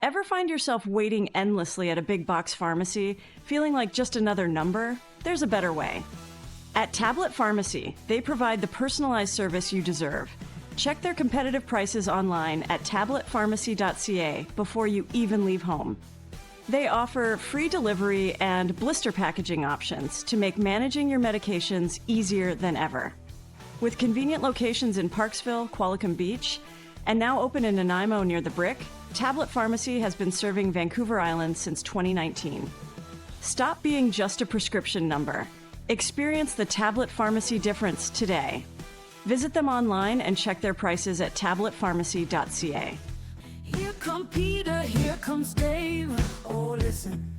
Ever find yourself waiting endlessly at a big box pharmacy, feeling like just another number? There's a better way. At Tablet Pharmacy, they provide the personalized service you deserve. Check their competitive prices online at tabletpharmacy.ca before you even leave home. They offer free delivery and blister packaging options to make managing your medications easier than ever. With convenient locations in Parksville, Qualicum Beach, and now open in Nanaimo near the Brick, Tablet Pharmacy has been serving Vancouver Island since 2019. Stop being just a prescription number. Experience the Tablet Pharmacy difference today. Visit them online and check their prices at tabletpharmacy.ca. Here come Peter, here comes Dave. Oh, listen.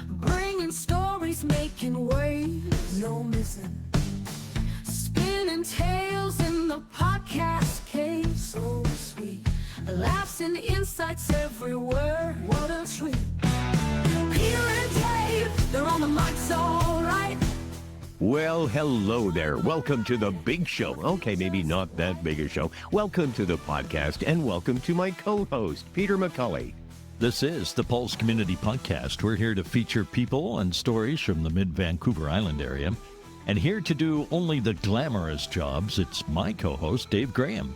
Bringing stories, making waves, no missing. Spinning tales in the podcast cave, so sweet. Laughs and insights everywhere, what a treat. Peter and Dave, they're on the mic, so all right. Well, hello there. Welcome to the big show. Okay, maybe not that big a show. Welcome to the podcast, and welcome to my co-host, Peter McCulley. This is the Pulse Community Podcast. We're here to feature people and stories from the mid-Vancouver Island area. And here to do only the glamorous jobs, it's my co-host, Dave Graham.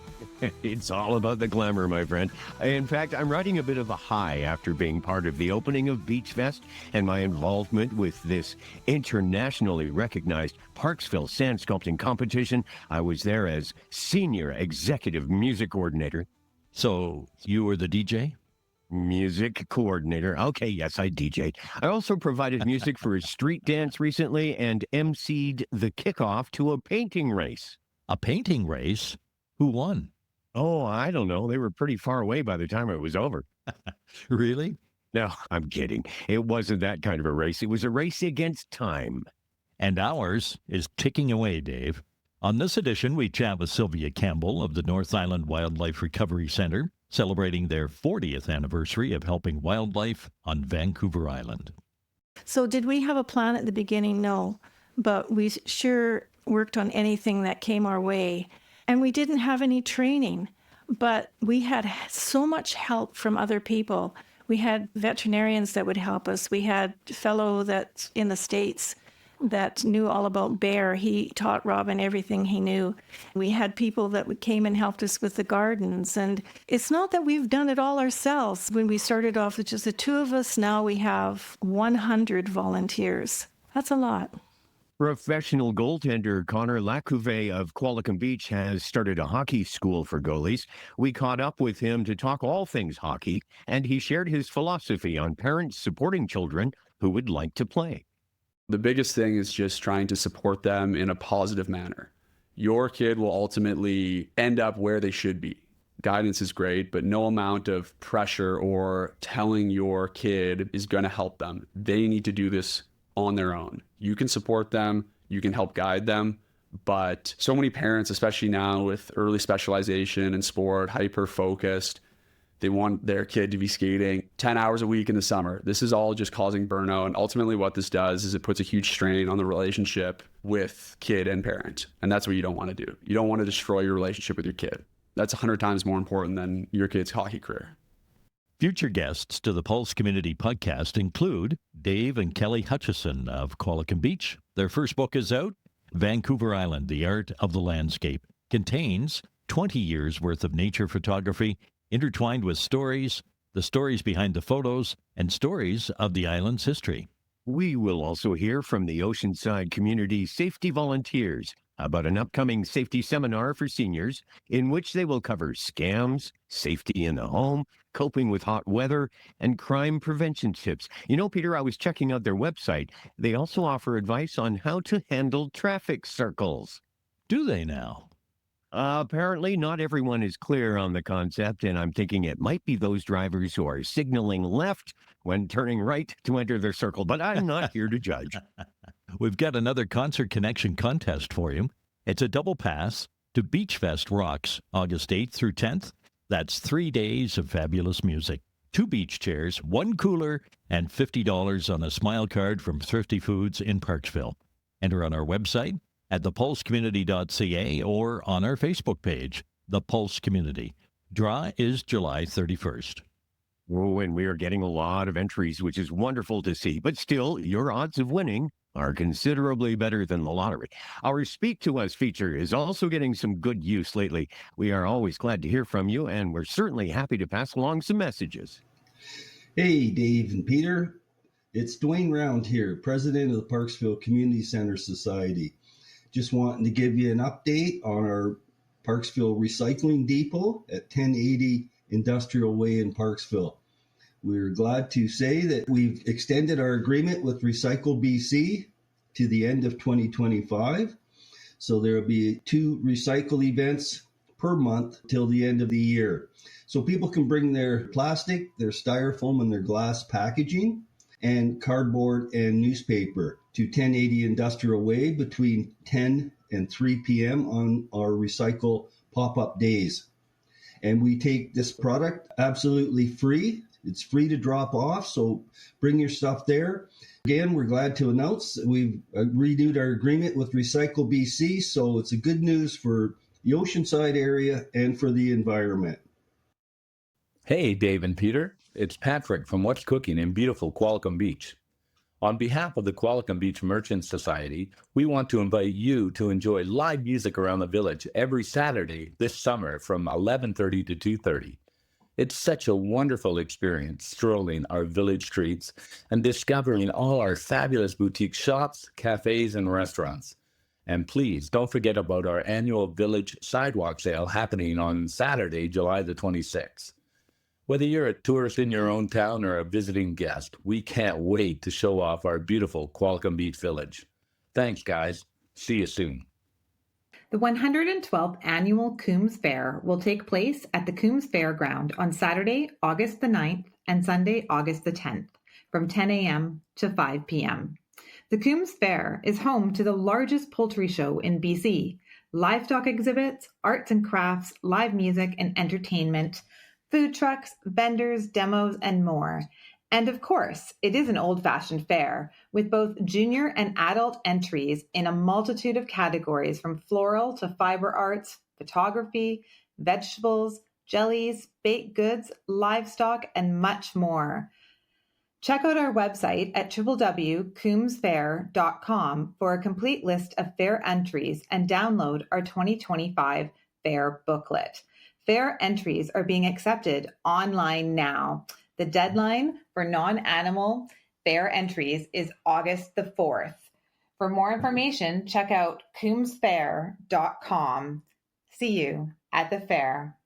It's all about the glamour, my friend. In fact, I'm riding a bit of a high after being part of the opening of Beach Fest and my involvement with this internationally recognized Parksville sand sculpting competition. I was there as senior executive music coordinator. So you were the DJ? Music coordinator. Okay, yes, I DJ'd. I also provided music for a street dance recently and emceed the kickoff to a painting race. A painting race? Who won? Oh, I don't know. They were pretty far away by the time it was over. Really? No, I'm kidding. It wasn't that kind of a race. It was a race against time. And ours is ticking away, Dave. On this edition, we chat with Sylvia Campbell of the North Island Wildlife Recovery Centre, celebrating their 40th anniversary of helping wildlife on Vancouver Island. So did we have a plan at the beginning? No, but we sure worked on anything that came our way. And we didn't have any training, but we had so much help from other people. We had veterinarians that would help us. We had a fellow that's in the States that knew all about bear. He taught Robin everything he knew. We had people that came and helped us with the gardens. And it's not that we've done it all ourselves. When we started off with just the two of us, now we have 100 volunteers. That's a lot. Professional goaltender Connor LaCouvee of Qualicum Beach has started a hockey school for goalies. We caught up with him to talk all things hockey, and he shared his philosophy on parents supporting children who would like to play. The biggest thing is just trying to support them in a positive manner. Your kid will ultimately end up where they should be. Guidance is great, but no amount of pressure or telling your kid is going to help them. They need to do this on their own. You can support them, you can help guide them, but so many parents, especially now with early specialization in sport, hyper-focused, they want their kid to be skating 10 hours a week in the summer. This is all just causing burnout, and ultimately what this does is it puts a huge strain on the relationship with kid and parent, and that's what you don't want to do. You don't want to destroy your relationship with your kid. That's 100 times more important than your kid's hockey career. Future guests to the Pulse Community Podcast include Dave and Kelly Hutchison of Qualicum Beach. Their first book is out, Vancouver Island, The Art of the Landscape. Contains 20 years worth of nature photography, intertwined with stories, the stories behind the photos, and stories of the island's history. We will also hear from the Oceanside Community Safety Volunteers about an upcoming safety seminar for seniors in which they will cover scams, safety in the home, coping with hot weather, and crime prevention tips. You know, Peter, I was checking out their website. They also offer advice on how to handle traffic circles. Do they now? Apparently, not everyone is clear on the concept, and I'm thinking it might be those drivers who are signaling left when turning right to enter their circle, but I'm not here to judge. We've got another Concert Connection contest for you. It's a double pass to Beach Fest Rocks, August 8th through 10th. That's 3 days of fabulous music. 2 beach chairs, 1 cooler, and $50 on a smile card from Thrifty Foods in Parksville. Enter on our website at thepulsecommunity.ca or on our Facebook page, The Pulse Community. Draw is July 31st. Oh, and we are getting a lot of entries, which is wonderful to see. But still, your odds of winning are considerably better than the lottery. Our Speak to Us feature is also getting some good use lately. We are always glad to hear from you, and we're certainly happy to pass along some messages. Hey, Dave and Peter. It's Dwayne Round here, president of the Parksville Community Center Society. Just wanting to give you an update on our Parksville Recycling Depot at 1080 Industrial Way in Parksville. We're glad to say that we've extended our agreement with Recycle BC to the end of 2025. So there will be 2 recycle events per month till the end of the year. So people can bring their plastic, their styrofoam, and their glass packaging, and cardboard and newspaper to 1080 Industrial Way between 10 and 3 p.m. on our recycle pop-up days. And we take this product absolutely free. It's free to drop off, so bring your stuff there. Again, we're glad to announce that we've renewed our agreement with Recycle BC, so it's a good news for the Oceanside area and for the environment. Hey, Dave and Peter. It's Patrick from What's Cooking in beautiful Qualicum Beach. On behalf of the Qualicum Beach Merchants Society, we want to invite you to enjoy live music around the village every Saturday this summer from 11:30 to 2:30. It's such a wonderful experience strolling our village streets and discovering all our fabulous boutique shops, cafes, and restaurants. And please don't forget about our annual village sidewalk sale happening on Saturday, July the 26th. Whether you're a tourist in your own town or a visiting guest, we can't wait to show off our beautiful Qualicum Beach Village. Thanks, guys. See you soon. The 112th Annual Coombs Fair will take place at the Coombs Fairground on Saturday, August the 9th and Sunday, August the 10th, from 10 a.m. to 5 p.m. The Coombs Fair is home to the largest poultry show in BC, livestock exhibits, arts and crafts, live music and entertainment, food trucks, vendors, demos, and more. And of course, it is an old-fashioned fair with both junior and adult entries in a multitude of categories from floral to fiber arts, photography, vegetables, jellies, baked goods, livestock, and much more. Check out our website at www.coombsfair.com for a complete list of fair entries and download our 2025 fair booklet. Fair entries are being accepted online now. The deadline for non-animal fair entries is August the 4th. For more information, check out coombsfair.com. See you at the fair.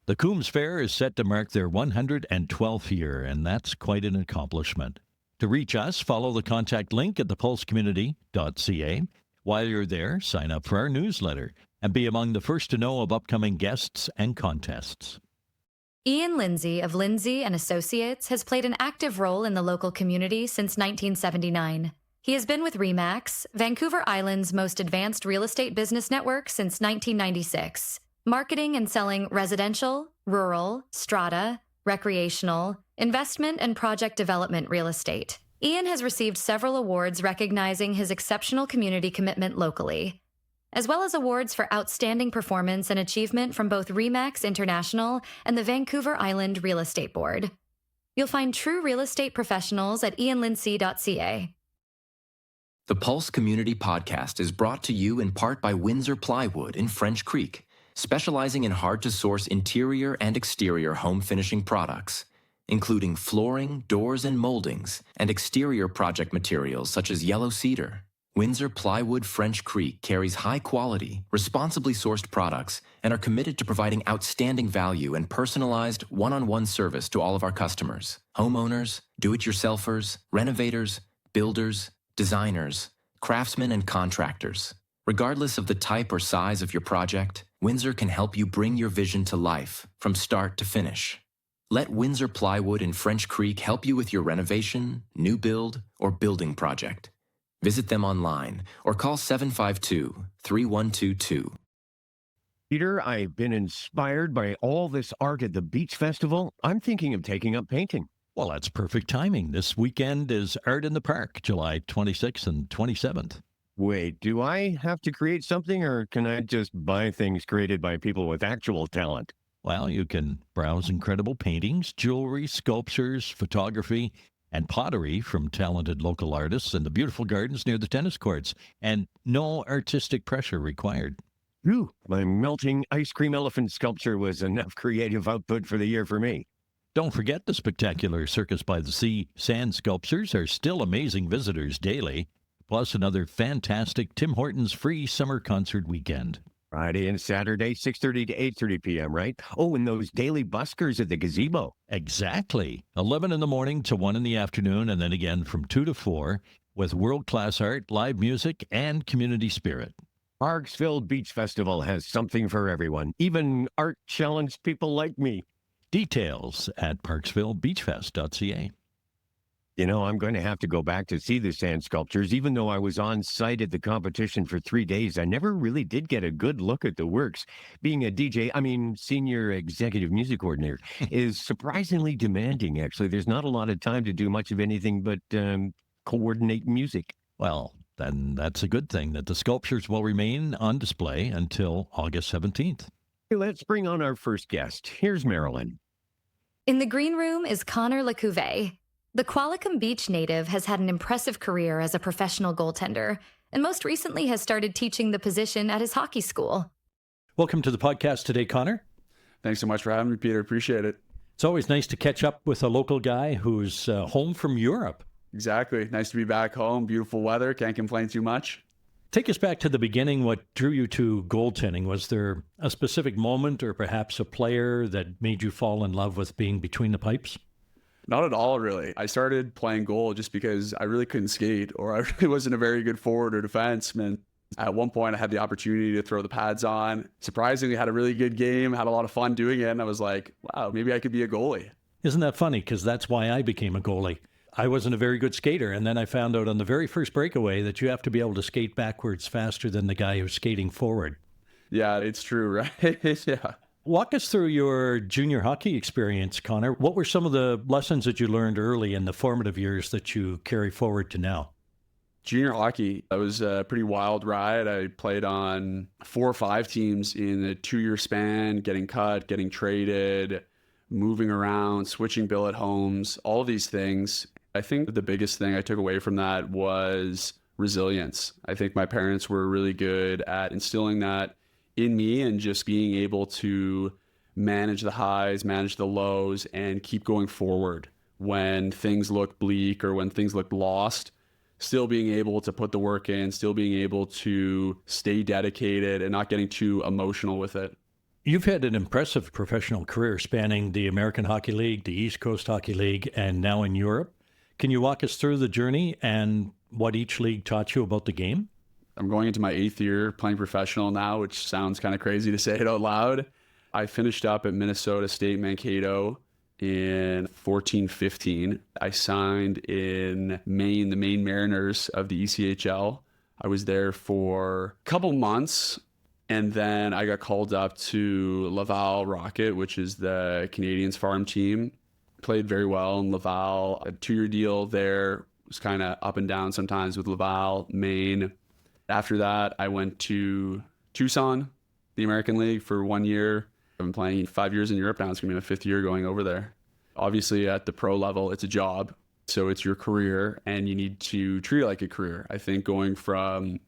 The Coombs Fair is set to mark their 112th year, and that's quite an accomplishment. To reach us, follow the contact link at thepulsecommunity.ca. While you're there, sign up for our newsletter and be among the first to know of upcoming guests and contests. Ian Lindsay of Lindsay and Associates has played an active role in the local community since 1979. He has been with RE/MAX, Vancouver Island's most advanced real estate business network, since 1996, marketing and selling residential, rural, strata, recreational, investment, and project development real estate. Ian has received several awards recognizing his exceptional community commitment locally, as well as awards for outstanding performance and achievement from both RE/MAX International and the Vancouver Island Real Estate Board. You'll find true real estate professionals at ianlindsay.ca. The Pulse Community Podcast is brought to you in part by Windsor Plywood in French Creek, specializing in hard-to-source interior and exterior home finishing products, including flooring, doors, and moldings, and exterior project materials such as yellow cedar. Windsor Plywood French Creek carries high-quality, responsibly sourced products and are committed to providing outstanding value and personalized one-on-one service to all of our customers: homeowners, do-it-yourselfers, renovators, builders, designers, craftsmen, and contractors. Regardless of the type or size of your project, Windsor can help you bring your vision to life from start to finish. Let Windsor Plywood in French Creek help you with your renovation, new build, or building project. Visit them online or call 752-3122. Peter, I've been inspired by all this art at the Beach Festival. I'm thinking of taking up painting. Well, that's perfect timing. This weekend is Art in the Park, July 26th and 27th. Wait, do I have to create something, or can I just buy things created by people with actual talent? Well, you can browse incredible paintings, jewelry, sculptures, photography, and pottery from talented local artists in the beautiful gardens near the tennis courts, and no artistic pressure required. Ooh, my melting ice cream elephant sculpture was enough creative output for the year for me. Don't forget the spectacular Circus by the Sea sand sculptures are still amazing visitors daily, plus another fantastic Tim Hortons free summer concert weekend. Friday and Saturday, 6:30 to 8:30 p.m., right? Oh, and those daily buskers at the gazebo. Exactly. 11 in the morning to 1 in the afternoon, and then again from 2 to 4 with world-class art, live music, and community spirit. Parksville Beach Festival has something for everyone, even art-challenged people like me. Details at parksvillebeachfest.ca. You know, I'm going to have to go back to see the sand sculptures. Even though I was on site at the competition for 3 days, I never really did get a good look at the works. Being a DJ, senior executive music coordinator, is surprisingly demanding, actually. There's not a lot of time to do much of anything but coordinate music. Well, then that's a good thing that the sculptures will remain on display until August 17th. Let's bring on our first guest. Here's Marilyn. In the green room is Connor LaCouvee. The Qualicum Beach native has had an impressive career as a professional goaltender, and most recently has started teaching the position at his hockey school. Welcome to the podcast today, Connor. Thanks so much for having me, Peter. Appreciate it. It's always nice to catch up with a local guy who's home from Europe. Exactly. Nice to be back home. Beautiful weather. Can't complain too much. Take us back to the beginning. What drew you to goaltending? Was there a specific moment or perhaps a player that made you fall in love with being between the pipes? Not at all, really. I started playing goal just because I really couldn't skate, or I really wasn't a very good forward or defenseman. At one point, I had the opportunity to throw the pads on. Surprisingly, had a really good game, had a lot of fun doing it, and I was like, wow, maybe I could be a goalie. Isn't that funny? Because that's why I became a goalie. I wasn't a very good skater, and then I found out on the very first breakaway that you have to be able to skate backwards faster than the guy who's skating forward. Yeah, it's true, right? Yeah. Walk us through your junior hockey experience, Connor. What were some of the lessons that you learned early in the formative years that you carry forward to now? Junior hockey, that was a pretty wild ride. I played on 4 or 5 teams in a 2-year span, getting cut, getting traded, moving around, switching billet homes, all of these things. I think the biggest thing I took away from that was resilience. I think my parents were really good at instilling that in me and just being able to manage the highs, manage the lows, and keep going forward when things look bleak or when things look lost. Still being able to put the work in, still being able to stay dedicated and not getting too emotional with it. You've had an impressive professional career spanning the American Hockey League, the East Coast Hockey League, and now in Europe. Can you walk us through the journey and what each league taught you about the game? I'm going into my 8th year playing professional now, which sounds kind of crazy to say it out loud. I finished up at Minnesota State Mankato in 14-15. I signed in Maine, the Maine Mariners of the ECHL. I was there for a couple months, and then I got called up to Laval Rocket, which is the Canadiens farm team. Played very well in Laval. A 2-year deal there. It was kind of up and down sometimes with Laval, Maine. After that, I went to Tucson, the American League, for 1 year. I've been playing 5 years in Europe now. It's going to be my 5th year going over there. Obviously, at the pro level, it's a job. So it's your career, and you need to treat it like a career. I think going from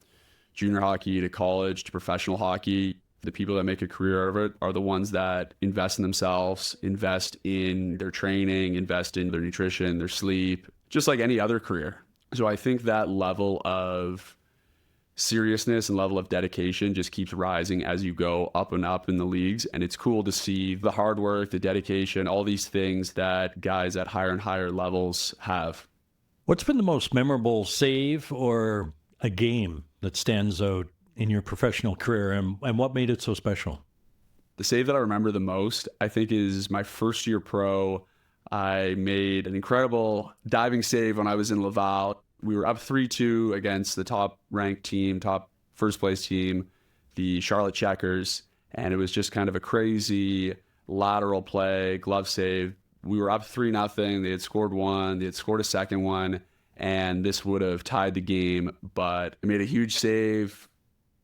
junior hockey to college to professional hockey, the people that make a career out of it are the ones that invest in themselves, invest in their training, invest in their nutrition, their sleep, just like any other career. So I think that level of seriousness and level of dedication just keeps rising as you go up and up in the leagues. And it's cool to see the hard work, the dedication, all these things that guys at higher and higher levels have. What's been the most memorable save or a game that stands out in your professional career, and what made it so special? The save that I remember the most, I think, is my first year pro. I made an incredible diving save when I was in Laval. We were up 3-2 against the top-ranked team, top first-place team, the Charlotte Checkers, and it was just kind of a crazy lateral play, glove save. We were up 3-0. They had scored one. They had scored a second one, and this would have tied the game, but I made a huge save.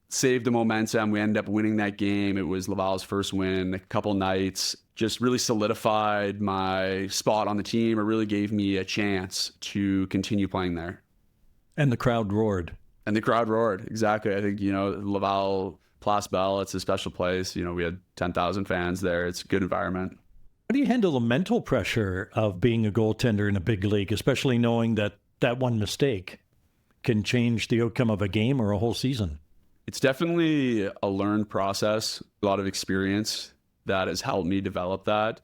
saved the momentum. We ended up winning that game. It was Laval's first win, a couple nights. Just really solidified my spot on the team. It really gave me a chance to continue playing there. And the crowd roared. And the crowd roared, exactly. I think, Laval, Place Belle, it's a special place. We had 10,000 fans there. It's a good environment. How do you handle the mental pressure of being a goaltender in a big league, especially knowing that one mistake can change the outcome of a game or a whole season? It's definitely a learned process, a lot of experience that has helped me develop that.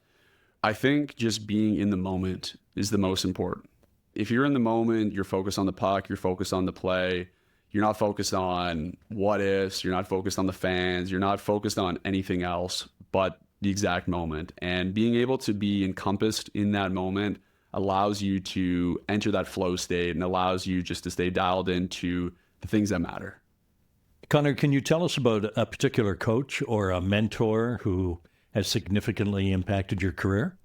I think just being in the moment is the most important. If you're in the moment, you're focused on the puck, you're focused on the play, you're not focused on what ifs, you're not focused on the fans, you're not focused on anything else but the exact moment. And being able to be encompassed in that moment allows you to enter that flow state and allows you just to stay dialed into the things that matter. Connor, can you tell us about a particular coach or a mentor who has significantly impacted your career?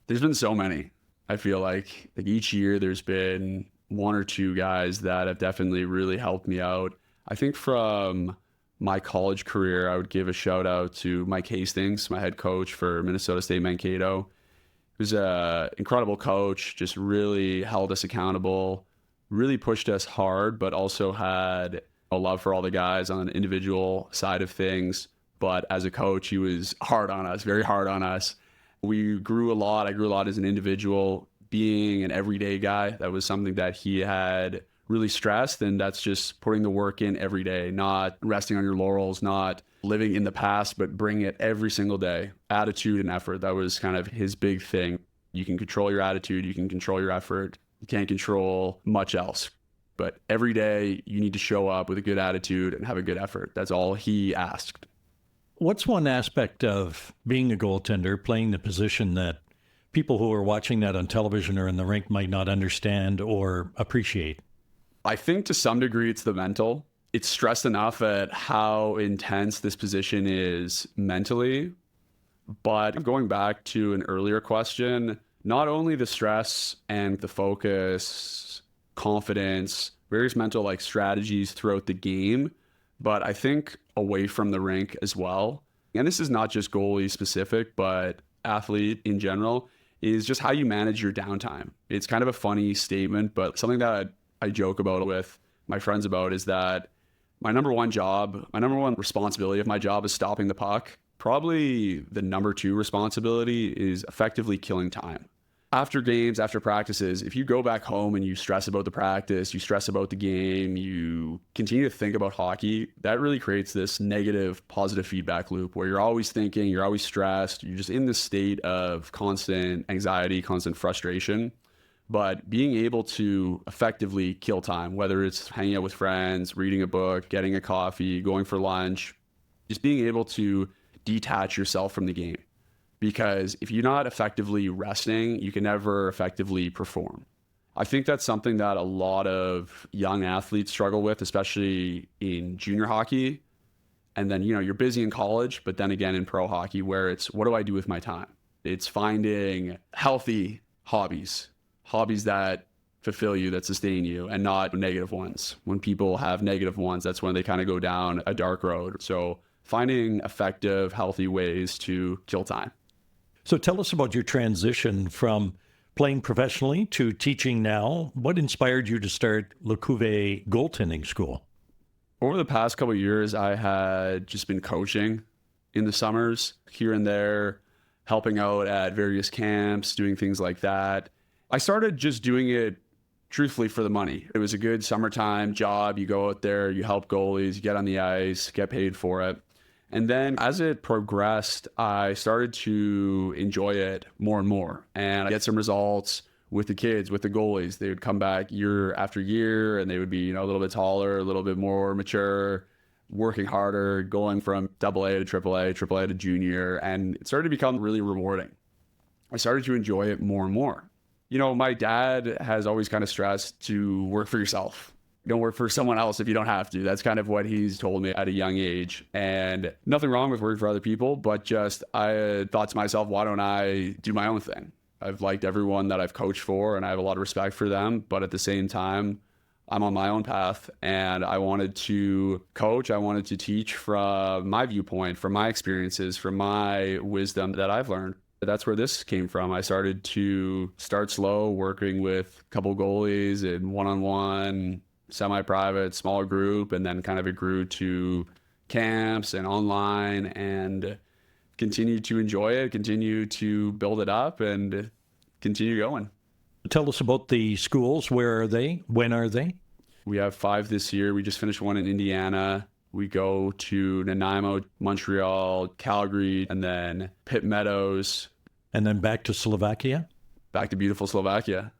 There's been so many. I feel like each year there's been one or two guys that have definitely really helped me out. I think from my college career, I would give a shout out to Mike Hastings, my head coach for Minnesota State Mankato. He was an incredible coach, just really held us accountable, really pushed us hard, but also had a love for all the guys on an individual side of things. But as a coach, he was hard on us, very hard on us. We grew a lot. I grew a lot as an individual. Being an everyday guy, that was something that he had really stressed, and that's just putting the work in every day, not resting on your laurels, not living in the past, but bringing it every single day. Attitude and effort, that was kind of his big thing. You can control your attitude, you can control your effort, you can't control much else. But every day you need to show up with a good attitude and have a good effort. That's all he asked. What's one aspect of being a goaltender, playing the position that people who are watching that on television or in the rink might not understand or appreciate? I think to some degree it's the mental. It's stressed enough at how intense this position is mentally. But going back to an earlier question, not only the stress and the focus, confidence, various mental strategies throughout the game, but I think away from the rink as well. And this is not just goalie specific, but athlete in general, is just how you manage your downtime. It's kind of a funny statement, but something that I joke about with my friends about is that my number one responsibility of my job is stopping the puck. Probably the number two responsibility is effectively killing time. After games, after practices, if you go back home and you stress about the practice, you stress about the game, you continue to think about hockey, that really creates this negative, positive feedback loop where you're always thinking, you're always stressed, you're just in this state of constant anxiety, constant frustration. But being able to effectively kill time, whether it's hanging out with friends, reading a book, getting a coffee, going for lunch, just being able to detach yourself from the game. Because if you're not effectively resting, you can never effectively perform. I think that's something that a lot of young athletes struggle with, especially in junior hockey. And then, you're busy in college, but then again in pro hockey, where it's, what do I do with my time? It's finding healthy hobbies that fulfill you, that sustain you, and not negative ones. When people have negative ones, that's when they kind of go down a dark road. So finding effective, healthy ways to kill time. So tell us about your transition from playing professionally to teaching now. What inspired you to start LaCouvee Goaltending School? Over the past couple of years, I had just been coaching in the summers, here and there, helping out at various camps, doing things like that. I started just doing it truthfully for the money. It was a good summertime job. You go out there, you help goalies, you get on the ice, get paid for it. And then as it progressed, I started to enjoy it more and more. And I get some results with the kids, with the goalies. They would come back year after year and they would be, a little bit taller, a little bit more mature, working harder, going from AA to AAA, AAA to junior. And it started to become really rewarding. I started to enjoy it more and more. My dad has always kind of stressed to work for yourself. Don't work for someone else if you don't have to. That's kind of what he's told me at a young age. And nothing wrong with working for other people, but just I thought to myself, why don't I do my own thing? I've liked everyone that I've coached for and I have a lot of respect for them. But at the same time, I'm on my own path, and I wanted to coach. I wanted to teach from my viewpoint, from my experiences, from my wisdom that I've learned. That's where this came from. I started to start slow, working with a couple goalies in one-on-one, semi-private, smaller group, and then kind of it grew to camps and online, and continue to enjoy it, continue to build it up, and continue going. Tell us about the schools. Where are they? When are they? We have 5 this year. We just finished one in Indiana. We go to Nanaimo, Montreal, Calgary, and then Pitt Meadows. And then back to Slovakia? Back to beautiful Slovakia.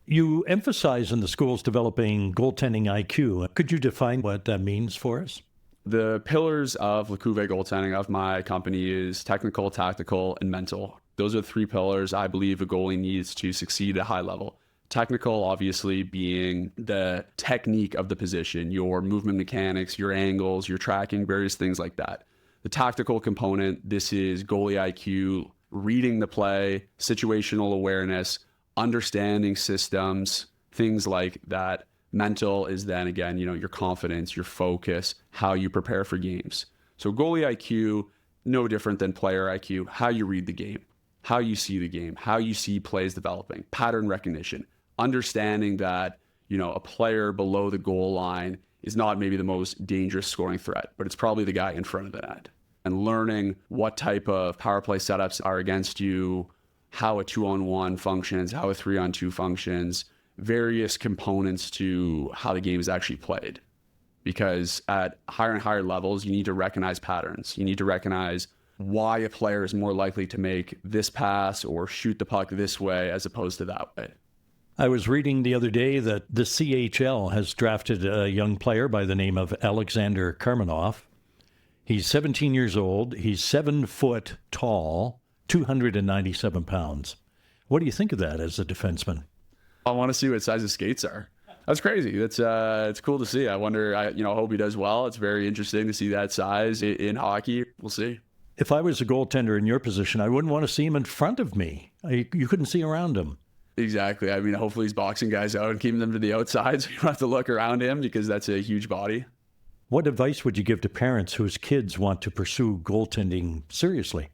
You emphasize in the schools developing goaltending IQ. Could you define what that means for us? The pillars of LaCouvee goaltending of my company is technical, tactical, and mental. Those are the 3 pillars I believe a goalie needs to succeed at a high level. Technical, obviously, being the technique of the position, your movement mechanics, your angles, your tracking, various things like that. The tactical component, this is goalie IQ, reading the play, situational awareness, understanding systems, things like that. Mental is then, again, your confidence, your focus, how you prepare for games. So goalie IQ, no different than player IQ, how you read the game, how you see the game, how you see plays developing, pattern recognition, understanding that, a player below the goal line is not maybe the most dangerous scoring threat, but it's probably the guy in front of the net. And learning what type of power play setups are against you, how a 2-on-1 functions, how a 3-on-2 functions, various components to how the game is actually played. Because at higher and higher levels, you need to recognize patterns. You need to recognize why a player is more likely to make this pass or shoot the puck this way as opposed to that way. I was reading the other day that the CHL has drafted a young player by the name of Alexander Karmanov. He's 17 years old. He's 7 foot tall, 297 pounds. What do you think of that as a defenseman? I want to see what size his skates are. That's crazy. It's cool to see. I wonder, I hope he does well. It's very interesting to see that size in hockey. We'll see. If I was a goaltender in your position, I wouldn't want to see him in front of me. You couldn't see around him. Exactly. I mean, hopefully he's boxing guys out and keeping them to the outside so you don't have to look around him because that's a huge body. What advice would you give to parents whose kids want to pursue goaltending seriously?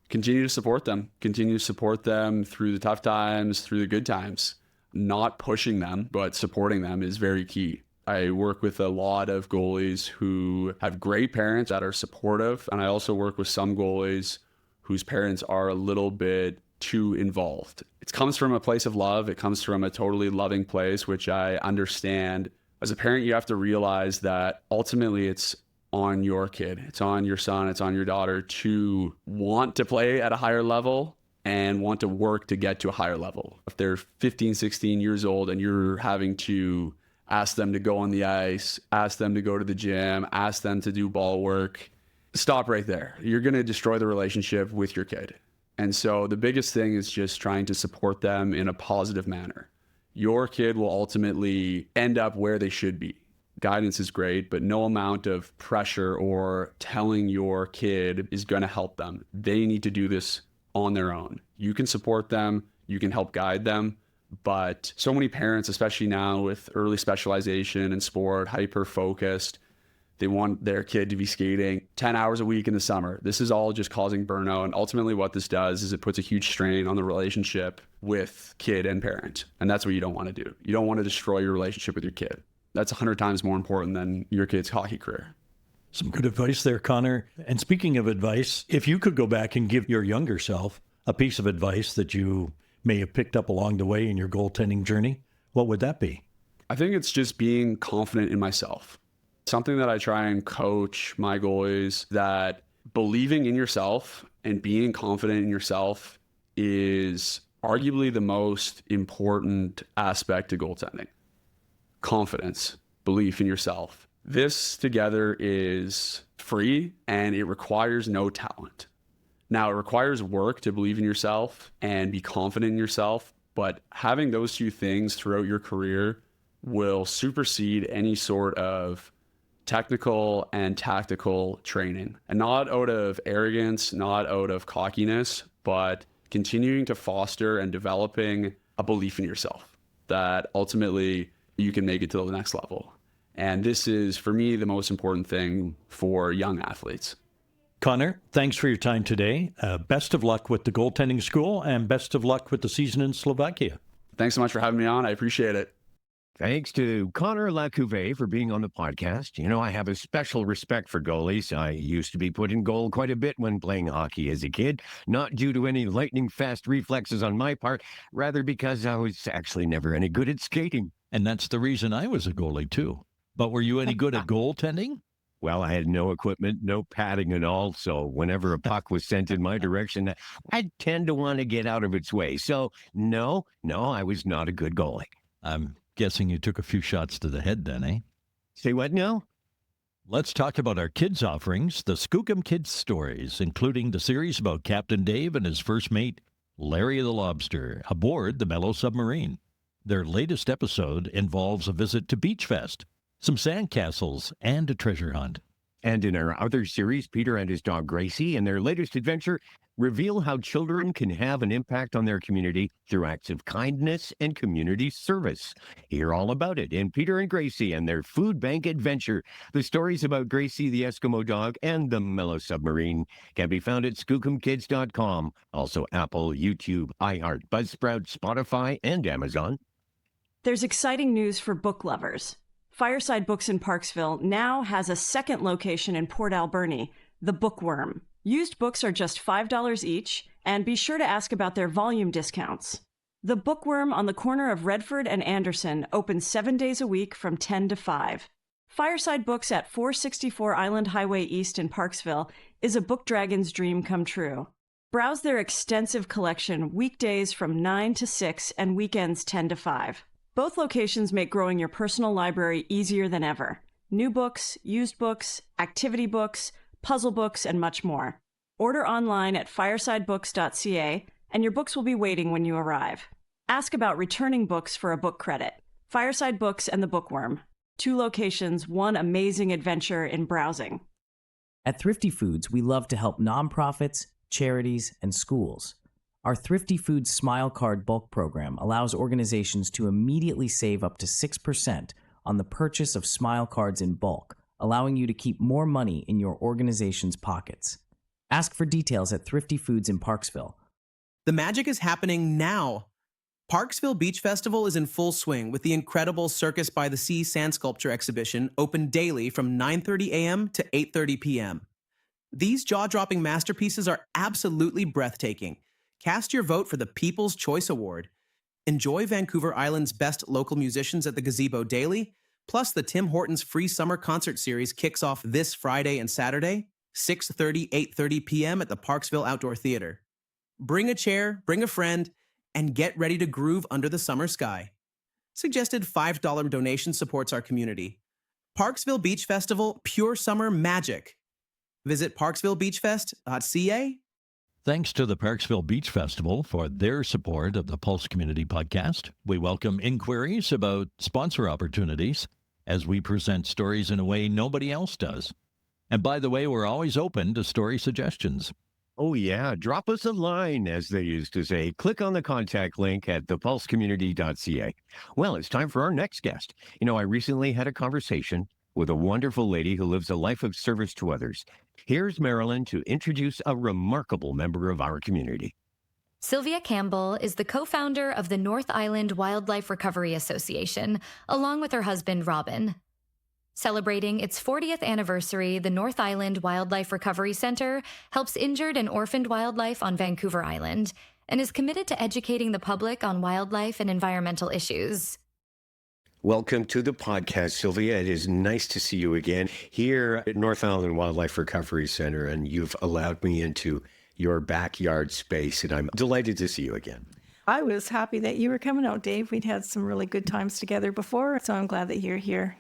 Continue to support them. Continue to support them through the tough times, through the good times. Not pushing them, but supporting them is very key. I work with a lot of goalies who have great parents that are supportive, and I also work with some goalies whose parents are a little bit too involved. It comes from a place of love. It comes from a totally loving place, which I understand. As a parent, you have to realize that ultimately it's on your kid. It's on your son. It's on your daughter to want to play at a higher level and want to work to get to a higher level. If they're 15, 16 years old and you're having to ask them to go on the ice, ask them to go to the gym, ask them to do ball work, stop right there. You're going to destroy the relationship with your kid. And so the biggest thing is just trying to support them in a positive manner. Your kid will ultimately end up where they should be. Guidance is great, but no amount of pressure or telling your kid is going to help them. They need to do this on their own. You can support them, you can help guide them, but so many parents, especially now with early specialization in sport, hyper-focused, they want their kid to be skating 10 hours a week in the summer. This is all just causing burnout. And ultimately what this does is it puts a huge strain on the relationship with kid and parent. And that's what you don't want to do. You don't want to destroy your relationship with your kid. That's 100 times more important than your kid's hockey career. Some good advice there, Connor. And speaking of advice, if you could go back and give your younger self a piece of advice that you may have picked up along the way in your goaltending journey, what would that be? I think it's just being confident in myself. Something that I try and coach my goalies, that believing in yourself and being confident in yourself is arguably the most important aspect to goaltending. Confidence, belief in yourself. This together is free and it requires no talent. Now, it requires work to believe in yourself and be confident in yourself, but having those two things throughout your career will supersede any sort of technical and tactical training. And not out of arrogance, not out of cockiness, but continuing to foster and developing a belief in yourself that ultimately you can make it to the next level. And this is, for me, the most important thing for young athletes. Connor, thanks for your time today. Best of luck with the goaltending school and best of luck with the season in Slovakia. Thanks so much for having me on. I appreciate it. Thanks to Connor LaCouvee for being on the podcast. You know, I have a special respect for goalies. I used to be put in goal quite a bit when playing hockey as a kid, not due to any lightning-fast reflexes on my part, rather because I was actually never any good at skating. And that's the reason I was a goalie, too. But were you any good at goaltending? Well, I had no equipment, no padding at all, so whenever a puck was sent in my direction, I'd tend to want to get out of its way. So, no, I was not a good goalie. I'm guessing you took a few shots to the head then, eh? Say what now? Let's talk about our kids' offerings, the Skookum Kids Stories, including the series about Captain Dave and his first mate, Larry the Lobster, aboard the Mellow Submarine. Their latest episode involves a visit to Beach Fest, some sandcastles, and a treasure hunt. And in our other series, Peter and his dog Gracie, in their latest adventure, reveal how children can have an impact on their community through acts of kindness and community service. Hear all about it in Peter and Gracie and their food bank adventure. The stories about Gracie the Eskimo dog and the Mellow Submarine can be found at skookumkids.com. Also Apple, YouTube, iHeart, Buzzsprout, Spotify, and Amazon. There's exciting news for book lovers. Fireside Books in Parksville now has a second location in Port Alberni, the Bookworm. Used books are just $5 each, and be sure to ask about their volume discounts. The Bookworm on the corner of Redford and Anderson opens 7 days a week from 10 to 5. Fireside Books at 464 Island Highway East in Parksville is a book dragon's dream come true. Browse their extensive collection weekdays from 9 to 6 and weekends 10 to 5. Both locations make growing your personal library easier than ever. New books, used books, activity books, puzzle books, and much more. Order online at firesidebooks.ca, and your books will be waiting when you arrive. Ask about returning books for a book credit. Fireside Books and the Bookworm. 2 locations, one amazing adventure in browsing. At Thrifty Foods, we love to help nonprofits, charities, and schools. Our Thrifty Foods Smile Card bulk program allows organizations to immediately save up to 6% on the purchase of Smile Cards in bulk, allowing you to keep more money in your organization's pockets. Ask for details at Thrifty Foods in Parksville. The magic is happening now. Parksville Beach Festival is in full swing with the incredible Circus by the Sea sand sculpture exhibition open daily from 9:30 a.m. to 8:30 p.m. These jaw-dropping masterpieces are absolutely breathtaking. Cast your vote for the People's Choice Award. Enjoy Vancouver Island's best local musicians at the Gazebo Daily. Plus, the Tim Hortons free summer concert series kicks off this Friday and Saturday, 6:30, 8:30 p.m. at the Parksville Outdoor Theater. Bring a chair, bring a friend, and get ready to groove under the summer sky. Suggested $5 donation supports our community. Parksville Beach Festival, pure summer magic. Visit parksvillebeachfest.ca. Thanks to the Parksville Beach Festival for their support of the Pulse Community Podcast. We welcome inquiries about sponsor opportunities as we present stories in a way nobody else does. And by the way, we're always open to story suggestions. Oh, yeah. Drop us a line, as they used to say. Click on the contact link at thepulsecommunity.ca. Well, it's time for our next guest. You know, I recently had a conversation with a wonderful lady who lives a life of service to others. Here's Marilyn to introduce a remarkable member of our community. Sylvia Campbell is the co-founder of the North Island Wildlife Recovery Association, along with her husband, Robin. Celebrating its 40th anniversary, the North Island Wildlife Recovery Center helps injured and orphaned wildlife on Vancouver Island and is committed to educating the public on wildlife and environmental issues. Welcome to the podcast, Sylvia. It is nice to see you again here at North Island Wildlife Recovery Center, and you've allowed me into your backyard space, and I'm delighted to see you again. I was happy that you were coming out, Dave. We'd had some really good times together before, so I'm glad that you're here.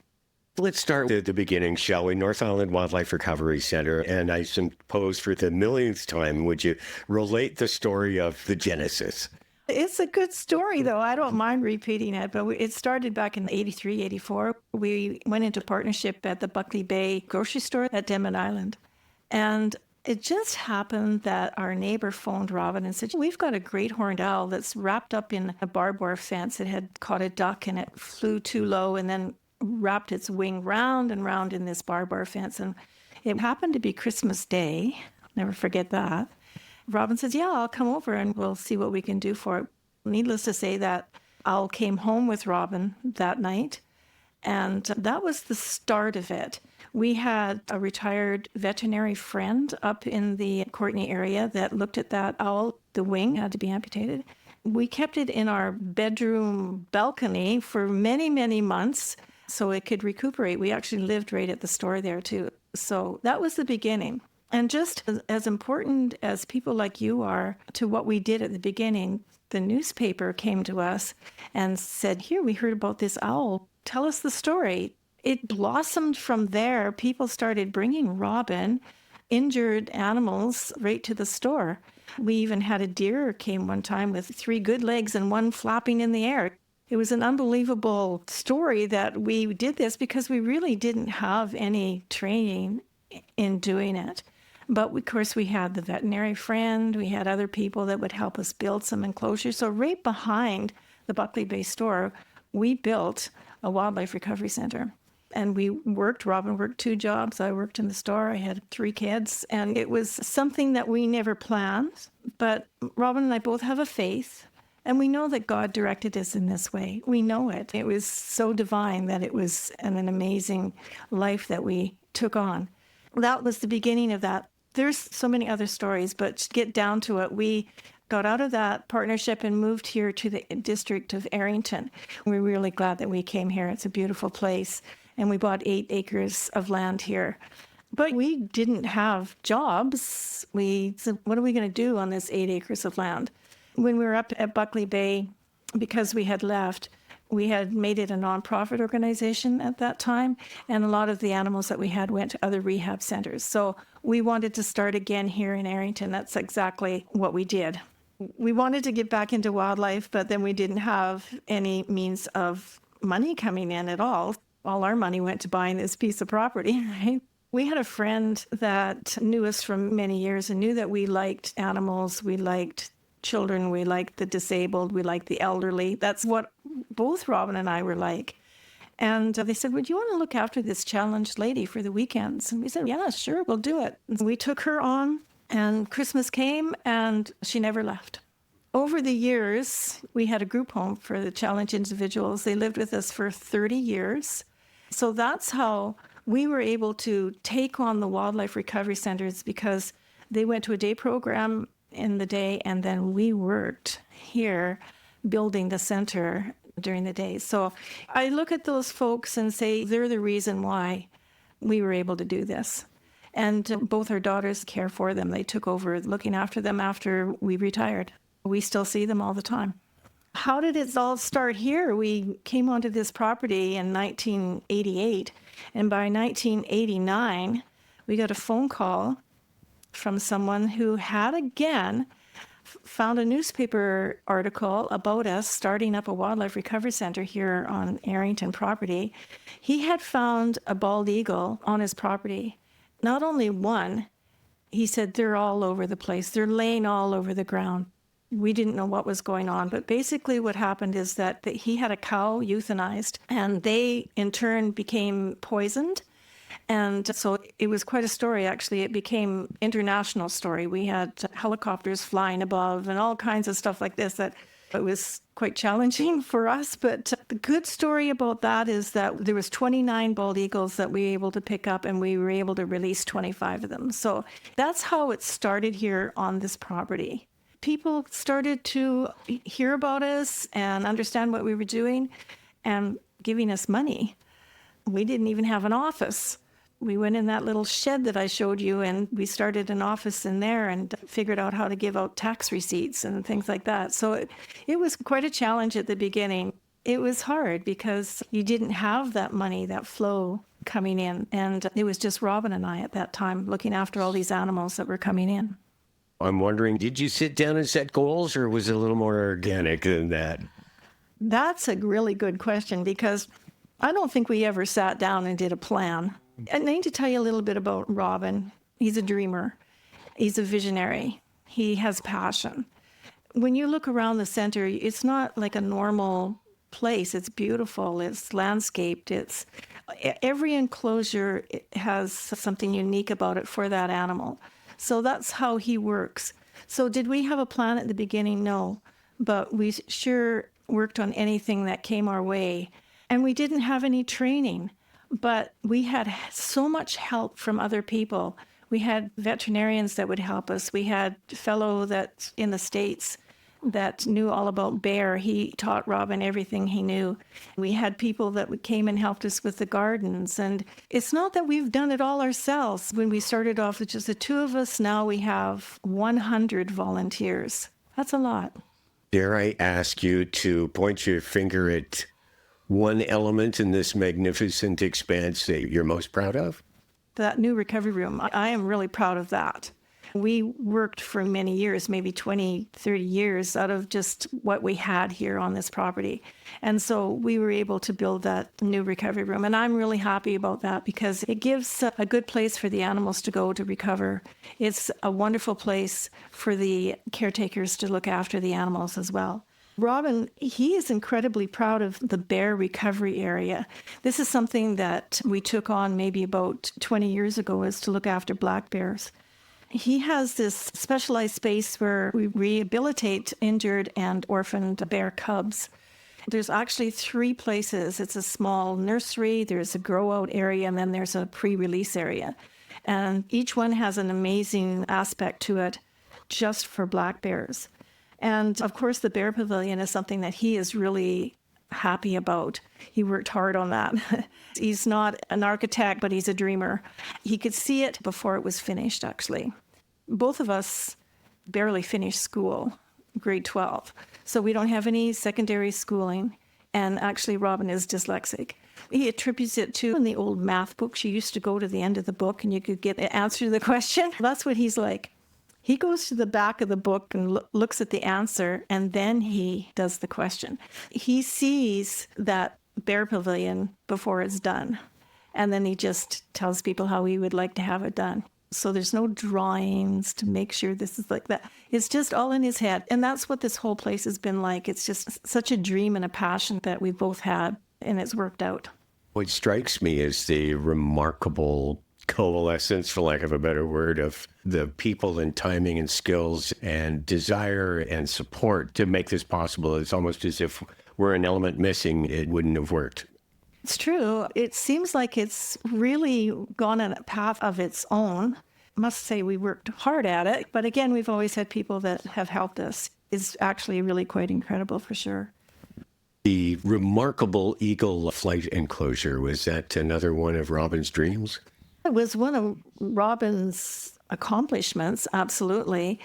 Let's start at the beginning, shall we? North Island Wildlife Recovery Center, and I suppose for the millionth time, would you relate the story of the genesis? It's a good story, though. I don't mind repeating it, but it started back in 83, 84. We went into partnership at the Buckley Bay grocery store at Denman Island. And It just happened that our neighbor phoned Robin and said, we've got a great horned owl that's wrapped up in a barbed wire fence. It had caught a duck and it flew too low and then wrapped its wing round and round in this barbed wire fence. And it happened to be Christmas Day. Never forget that. Robin says, yeah, I'll come over and we'll see what we can do for it. Needless to say, that owl came home with Robin that night. And that was the start of it. We had a retired veterinary friend up in the Courtenay area that looked at that owl. The wing had to be amputated. We kept it in our bedroom balcony for many, many months so it could recuperate. We actually lived right at the store there too. So that was the beginning. And just as important as people like you are to what we did at the beginning, the newspaper came to us and said, here, we heard about this owl. Tell us the story. It blossomed from there. People started bringing Robin, injured animals, right to the store. We even had a deer came one time with 3 good legs and 1 flapping in the air. It was an unbelievable story that we did this because we really didn't have any training in doing it. But of course, we had the veterinary friend. We had other people that would help us build some enclosures. So right behind the Buckley Bay store, we built a wildlife recovery center. And we worked, Robin worked 2 jobs. I worked in the store. I had 3 kids. And it was something that we never planned. But Robin and I both have a faith. And we know that God directed us in this way. We know it. It was so divine that it was an amazing life that we took on. That was the beginning of that. There's so many other stories, but to get down to it, we got out of that partnership and moved here to the district of Errington. We're really glad that we came here. It's a beautiful place. And we bought 8 acres of land here. But we didn't have jobs. We said, what are we going to do on this 8 acres of land? When we were up at Buckley Bay, because we had left, we had made it a nonprofit organization at that time, and a lot of the animals that we had went to other rehab centers. So we wanted to start again here in Errington. That's exactly what we did. We wanted to get back into wildlife, but then we didn't have any means of money coming in at all. All our money went to buying this piece of property, right? We had a friend that knew us from many years and knew that we liked animals, we liked children, we liked the disabled, we liked the elderly. That's what both Robin and I were like. And they said, would you want to look after this challenged lady for the weekends? And we said, yeah, sure, we'll do it. And we took her on, and Christmas came, and she never left. Over the years, we had a group home for the challenged individuals. They lived with us for 30 years. So that's how we were able to take on the wildlife recovery centers, because they went to a day program in the day, and then we worked here building the center during the day. So I look at those folks and say they're the reason why we were able to do this. And both our daughters care for them. They took over looking after them after we retired. We still see them all the time. How did it all start here? We came onto this property in 1988, and by 1989, we got a phone call from someone who had again found a newspaper article about us starting up a wildlife recovery center here on Errington property. He had found a bald eagle on his property. Not only one, he said they're all over the place. They're laying all over the ground. We didn't know what was going on, but basically what happened is that he had a cow euthanized, and they in turn became poisoned. And so it was quite a story, actually. It became international story. We had helicopters flying above and all kinds of stuff like this. That it was quite challenging for us. But the good story about that is that there was 29 bald eagles that we were able to pick up, and we were able to release 25 of them. So that's how it started here on this property. People started to hear about us and understand what we were doing and giving us money. We didn't even have an office. We went in that little shed that I showed you, and we started an office in there and figured out how to give out tax receipts and things like that. So it was quite a challenge at the beginning. It was hard because you didn't have that money, that flow coming in. And it was just Robin and I at that time looking after all these animals that were coming in. I'm wondering, did you sit down and set goals, or was it a little more organic than that? That's a really good question, because I don't think we ever sat down and did a plan. I need to tell you a little bit about Robin. He's a dreamer. He's a visionary. He has passion. When you look around the center, it's not like a normal place. It's beautiful. It's landscaped. It's every enclosure has something unique about it for that animal. So that's how he works. So did we have a plan at the beginning? No, but we sure worked on anything that came our way. And we didn't have any training, but we had so much help from other people. We had veterinarians that would help us. We had a fellow that's in the States that knew all about bear. He taught Robin everything he knew. We had people that came and helped us with the gardens. And it's not that we've done it all ourselves. When we started off with just the two of us, now we have 100 volunteers. That's a lot. Dare I ask you to point your finger at one element in this magnificent expanse that you're most proud of? That new recovery room, I am really proud of that. We worked for many years, maybe 20, 30 years out of just what we had here on this property. And so we were able to build that new recovery room. And I'm really happy about that because it gives a good place for the animals to go to recover. It's a wonderful place for the caretakers to look after the animals as well. Robin, he is incredibly proud of the bear recovery area. This is something that we took on maybe about 20 years ago, is to look after black bears. He has this specialized space where we rehabilitate injured and orphaned bear cubs. There's actually 3 places. It's a small nursery, there's a grow out area, and then there's a pre-release area. And each one has an amazing aspect to it just for black bears. And of course, the Bear Pavilion is something that he is really happy about. He worked hard on that. He's not an architect, but he's a dreamer. He could see it before it was finished, actually. Both of us barely finished school, grade 12. So we don't have any secondary schooling. And actually, Robin is dyslexic. He attributes it to in the old math books. You used to go to the end of the book and you could get the answer to the question. That's what he's like. He goes to the back of the book and looks at the answer, and then he does the question. He sees that bear pavilion before it's done, and then he just tells people how he would like to have it done. So there's no drawings to make sure this is like that. It's just all in his head, and that's what this whole place has been like. It's just such a dream and a passion that we both had, and it's worked out. What strikes me is the remarkable coalescence, for lack of a better word, of the people and timing and skills and desire and support to make this possible. It's almost as if we're an element missing, it wouldn't have worked. It's true. It seems like it's really gone on a path of its own. I must say we worked hard at it, but again, we've always had people that have helped us. It's actually really quite incredible for sure. The remarkable eagle flight enclosure, was that another one of Robin's dreams? It was one of Robin's accomplishments, absolutely.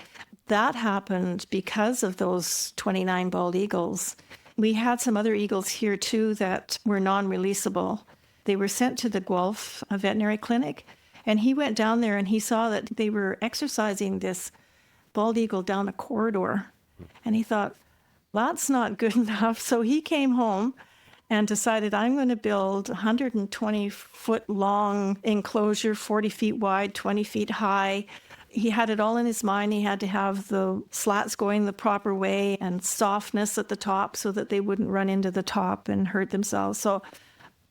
That happened because of those 29 bald eagles. We had some other eagles here too that were non-releasable. They were sent to the Guelph veterinary clinic, and he went down there and he saw that they were exercising this bald eagle down a corridor. And he thought, that's not good enough. So he came home and decided, I'm going to build a 120-foot long enclosure, 40 feet wide, 20 feet high. He had it all in his mind. He had to have the slats going the proper way and softness at the top so that they wouldn't run into the top and hurt themselves. So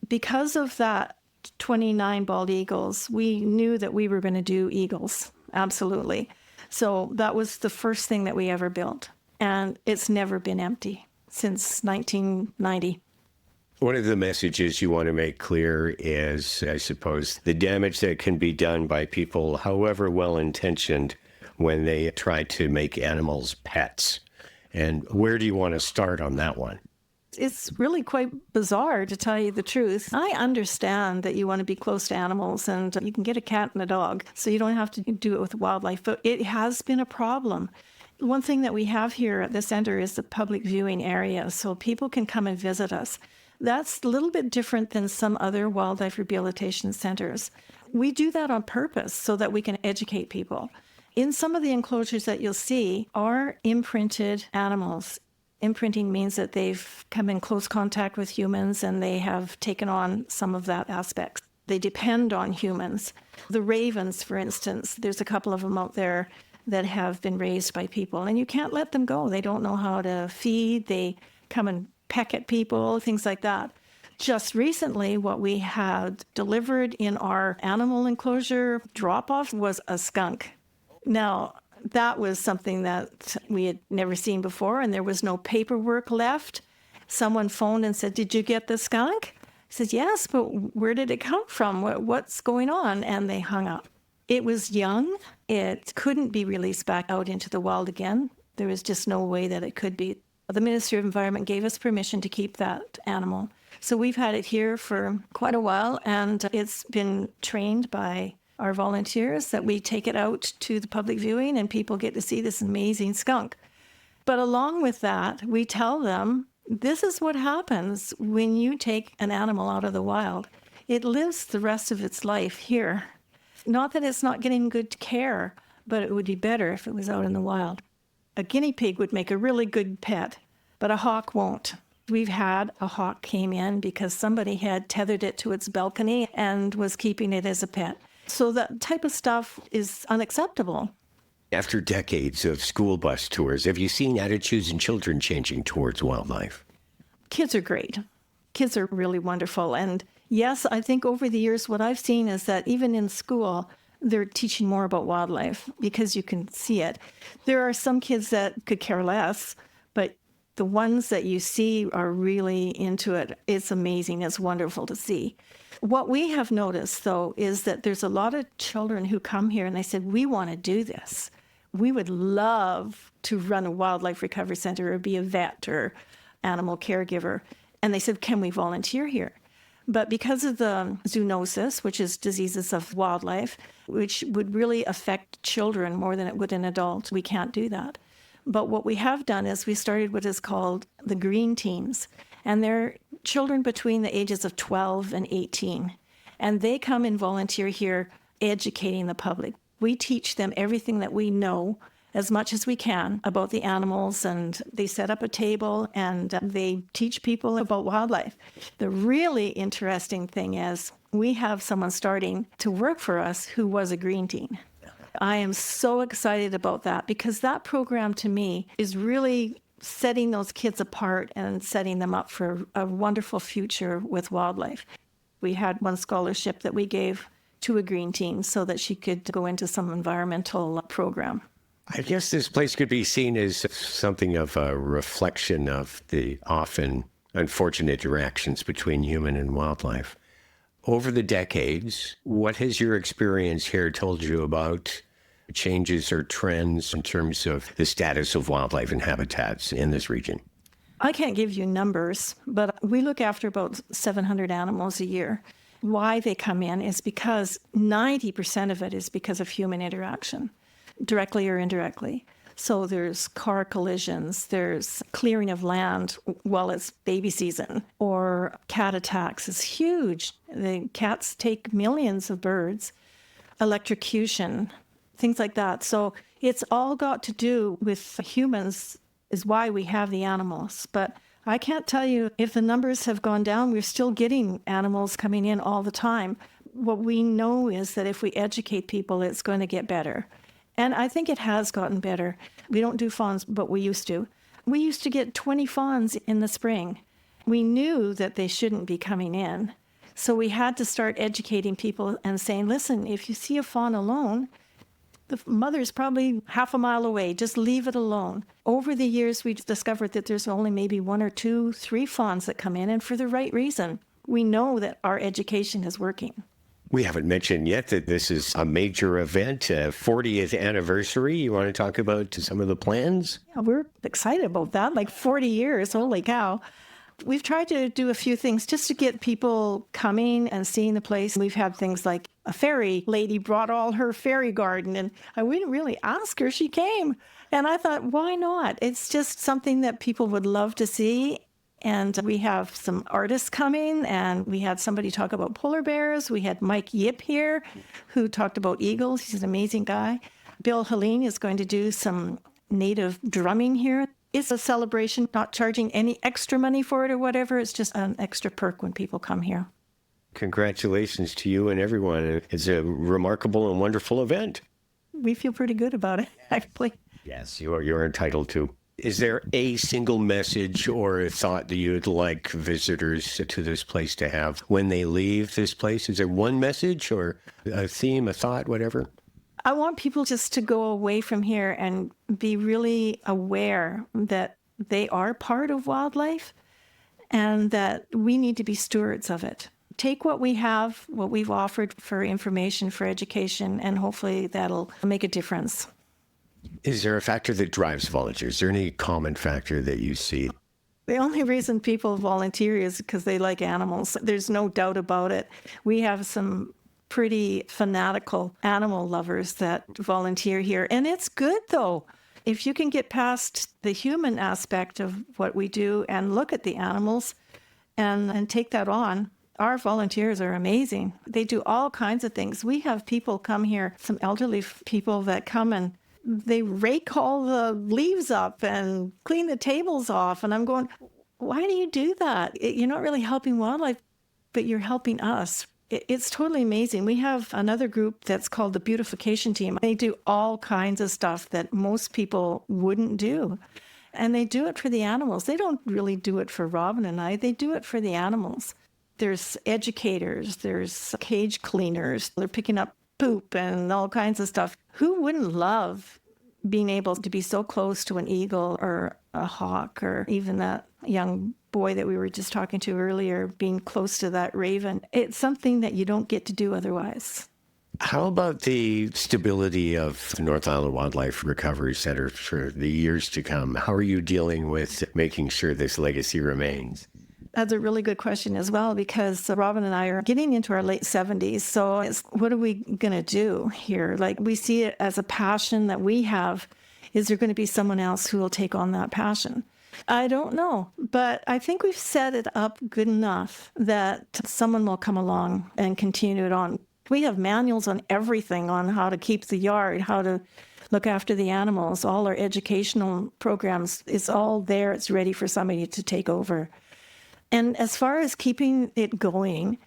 because of that 29 bald eagles, we knew that we were going to do eagles, absolutely. So that was the first thing that we ever built. And it's never been empty since 1990. One of the messages you want to make clear is, I suppose, the damage that can be done by people, however well-intentioned, when they try to make animals pets. And where do you want to start on that one? It's really quite bizarre, to tell you the truth. I understand that you want to be close to animals and you can get a cat and a dog, so you don't have to do it with wildlife, but it has been a problem. One thing that we have here at the center is the public viewing area, so people can come and visit us. That's a little bit different than some other wildlife rehabilitation centers. We do that on purpose so that we can educate people. In some of the enclosures that you'll see are imprinted animals. Imprinting means that they've come in close contact with humans and they have taken on some of that aspect. They depend on humans. The ravens, for instance, there's a couple of them out there that have been raised by people, and you can't let them go. They don't know how to feed. They come and peck at people, things like that. Just recently, what we had delivered in our animal enclosure drop-off was a skunk. Now, that was something that we had never seen before, and there was no paperwork left. Someone phoned and said, "Did you get the skunk?" I said, "Yes, but where did it come from? What's going on?" And they hung up. It was young. It couldn't be released back out into the wild again. There was just no way that it could be. The Ministry of Environment gave us permission to keep that animal. So we've had it here for quite a while, and it's been trained by our volunteers that we take it out to the public viewing and people get to see this amazing skunk. But along with that, we tell them, this is what happens when you take an animal out of the wild. It lives the rest of its life here. Not that it's not getting good care, but it would be better if it was out in the wild. A guinea pig would make a really good pet, but a hawk won't. We've had a hawk came in because somebody had tethered it to its balcony and was keeping it as a pet. So that type of stuff is unacceptable. After decades of school bus tours, have you seen attitudes in children changing towards wildlife? Kids are great. Kids are really wonderful. And yes, I think over the years, what I've seen is that even in school, they're teaching more about wildlife because you can see it. There are some kids that could care less, but the ones that you see are really into it. It's amazing. It's wonderful to see. What we have noticed, though, is that there's a lot of children who come here and they said, we want to do this. We would love to run a wildlife recovery center or be a vet or animal caregiver. And they said, can we volunteer here? But because of the zoonosis, which is diseases of wildlife, which would really affect children more than it would an adult, we can't do that. But what we have done is we started what is called the green teams. And they're children between the ages of 12 and 18. And they come and volunteer here educating the public. We teach them everything that we know as much as we can about the animals, and they set up a table and they teach people about wildlife. The really interesting thing is we have someone starting to work for us who was a green teen. I am so excited about that because that program to me is really setting those kids apart and setting them up for a wonderful future with wildlife. We had one scholarship that we gave to a green teen so that she could go into some environmental program. I guess this place could be seen as something of a reflection of the often unfortunate interactions between human and wildlife. Over the decades, what has your experience here told you about changes or trends in terms of the status of wildlife and habitats in this region? I can't give you numbers, but we look after about 700 animals a year. Why they come in is because 90% of it is because of human interaction, directly or indirectly. So there's car collisions, there's clearing of land while it's baby season, or cat attacks is huge. The cats take millions of birds, electrocution, things like that. So it's all got to do with humans is why we have the animals. But I can't tell you if the numbers have gone down. We're still getting animals coming in all the time. What we know is that if we educate people, it's going to get better. And I think it has gotten better. We don't do fawns, but we used to. We used to get 20 fawns in the spring. We knew that they shouldn't be coming in. So we had to start educating people and saying, listen, if you see a fawn alone, the mother's probably half a mile away. Just leave it alone. Over the years, we've discovered that there's only maybe 1 or 2, 3 fawns that come in, and for the right reason. We know that our education is working. We haven't mentioned yet that this is a major event, 40th anniversary. You want to talk about some of the plans? Yeah, we're excited about that, like 40 years, holy cow. We've tried to do a few things just to get people coming and seeing the place. We've had things like a fairy lady brought all her fairy garden, and I didn't really ask her, she came. And I thought, why not? It's just something that people would love to see. And we have some artists coming, and we had somebody talk about polar bears. We had Mike Yip here, who talked about eagles. He's an amazing guy. Bill Helene is going to do some native drumming here. It's a celebration, not charging any extra money for it or whatever. It's just an extra perk when people come here. Congratulations to you and everyone. It's a remarkable and wonderful event. We feel pretty good about it, actually. Yes, you're entitled to. Is there a single message or a thought that you'd like visitors to this place to have when they leave this place? Is there one message or a theme, a thought, whatever? I want people just to go away from here and be really aware that they are part of wildlife and that we need to be stewards of it. Take what we have, what we've offered for information, for education, and hopefully that'll make a difference. Is there a factor that drives volunteers? Is there any common factor that you see? The only reason people volunteer is because they like animals. There's no doubt about it. We have some pretty fanatical animal lovers that volunteer here. And it's good, though. If you can get past the human aspect of what we do and look at the animals and take that on, our volunteers are amazing. They do all kinds of things. We have people come here, some elderly people that come and they rake all the leaves up and clean the tables off. And I'm going, why do you do that? You're not really helping wildlife, but you're helping us. It's totally amazing. We have another group that's called the Beautification Team. They do all kinds of stuff that most people wouldn't do. And they do it for the animals. They don't really do it for Robin and I. They do it for the animals. There's educators. There's cage cleaners. They're picking up poop and all kinds of stuff. Who wouldn't love being able to be so close to an eagle or a hawk or even that young boy that we were just talking to earlier, being close to that raven? It's something that you don't get to do otherwise. How about the stability of the North Island Wildlife Recovery Center for the years to come? How are you dealing with making sure this legacy remains? That's a really good question as well, because Robin and I are getting into our late 70s. So what are we going to do here? Like, we see it as a passion that we have. Is there going to be someone else who will take on that passion? I don't know, but I think we've set it up good enough that someone will come along and continue it on. We have manuals on everything, on how to keep the yard, how to look after the animals. All our educational programs, it's all there. It's ready for somebody to take over. And as far as keeping it going,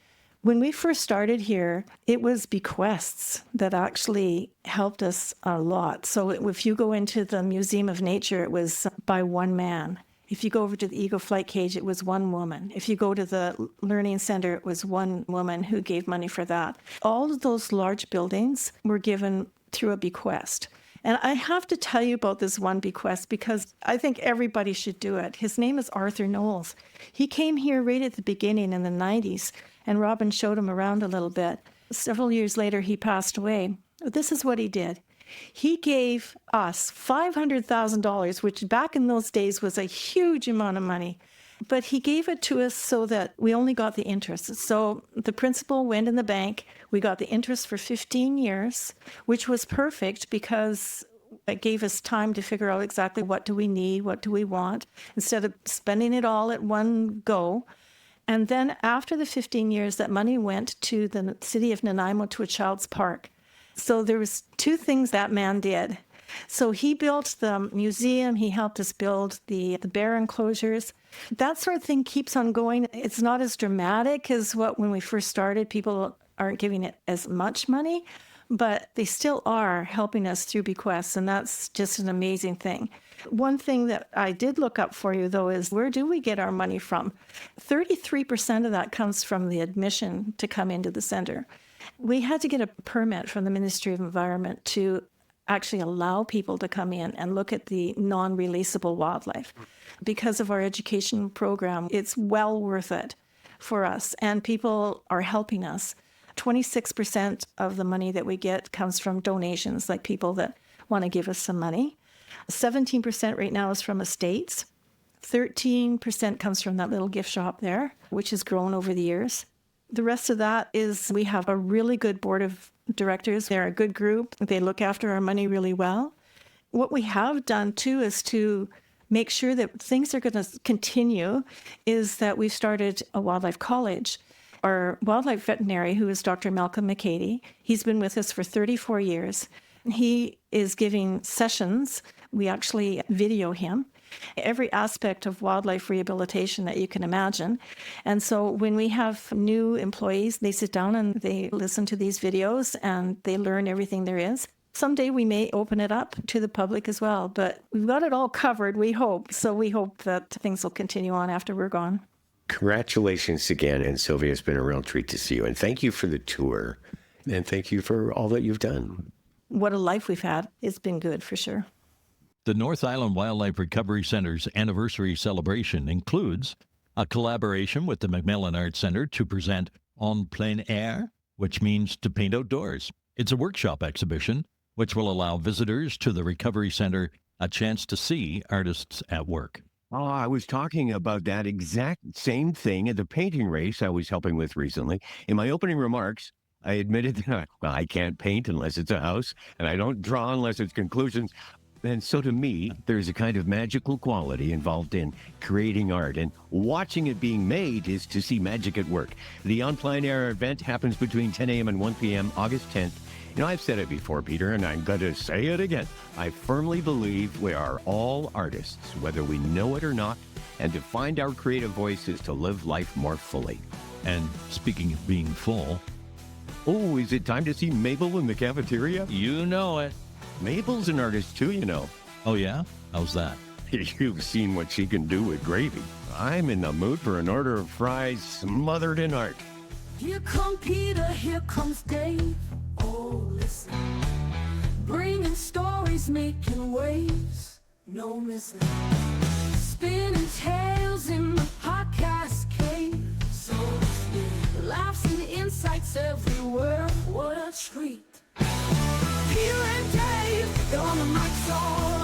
when we first started here, it was bequests that actually helped us a lot. So if you go into the Museum of Nature, it was by one man. If you go over to the Eagle Flight Cage, it was one woman. If you go to the Learning Center, it was one woman who gave money for that. All of those large buildings were given through a bequest. And I have to tell you about this one bequest because I think everybody should do it. His name is Arthur Knowles. He came here right at the beginning in the 90s, and Robin showed him around a little bit. Several years later, he passed away. This is what he did. He gave us $500,000, which back in those days was a huge amount of money. But he gave it to us so that we only got the interest. So the principal went in the bank. We got the interest for 15 years, which was perfect because it gave us time to figure out exactly what do we need, what do we want, instead of spending it all at one go. And then after the 15 years, that money went to the city of Nanaimo to a child's park. So there was two things that man did. So he built the museum. He helped us build the bear enclosures. That sort of thing keeps on going. It's not as dramatic as when we first started. People aren't giving it as much money, but they still are helping us through bequests, and that's just an amazing thing. One thing that I did look up for you, though, is where do we get our money from? 33% of that comes from the admission to come into the center. We had to get a permit from the Ministry of Environment to actually allow people to come in and look at the non-releasable wildlife. Because of our education program, it's well worth it for us, and people are helping us. 26% of the money that we get comes from donations, like people that want to give us some money. 17% right now is from estates. 13% comes from that little gift shop there, which has grown over the years. The rest of that is we have a really good board of directors. They're a good group. They look after our money really well. What we have done, too, is to make sure that things are going to continue, is that we've started a wildlife college. Our wildlife veterinary, who is Dr. Malcolm McCady, he's been with us for 34 years. He is giving sessions. We actually video him. every aspect of wildlife rehabilitation that you can imagine. And so when we have new employees, they sit down and they listen to these videos and they learn everything there is. Someday we may open it up to the public as well, but we've got it all covered, we hope. So we hope that things will continue on after we're gone. Congratulations again. And Sylvia, it's been a real treat to see you. And thank you for the tour. And thank you for all that you've done. What a life we've had. It's been good for sure. The North Island Wildlife Recovery Center's anniversary celebration includes a collaboration with the Macmillan Arts Center to present En Plein Air, which means to paint outdoors. It's a workshop exhibition which will allow visitors to the Recovery Center a chance to see artists at work. Oh, I was talking about that exact same thing at the painting race I was helping with recently. In my opening remarks, I admitted that I can't paint unless it's a house, and I don't draw unless it's conclusions. And so to me, there's a kind of magical quality involved in creating art, and watching it being made is to see magic at work. The En Plein Air event happens between 10 a.m. and 1 p.m. August 10th. You know, I've said it before, Peter, and I'm going to say it again. I firmly believe we are all artists, whether we know it or not, and to find our creative voice is to live life more fully. And speaking of being full, oh, is it time to see Mabel in the cafeteria? You know it. Mabel's an artist too, you know. Oh, yeah? How's that? You've seen what she can do with gravy. I'm in the mood for an order of fries smothered in art. Here comes Peter, here comes Dave. Oh, listen. Bringing stories, making waves. No missing. Spinning tales in the podcast cave. So sweet. Laughs and insights everywhere. What a treat. Peter and Dave, they're on the mic, so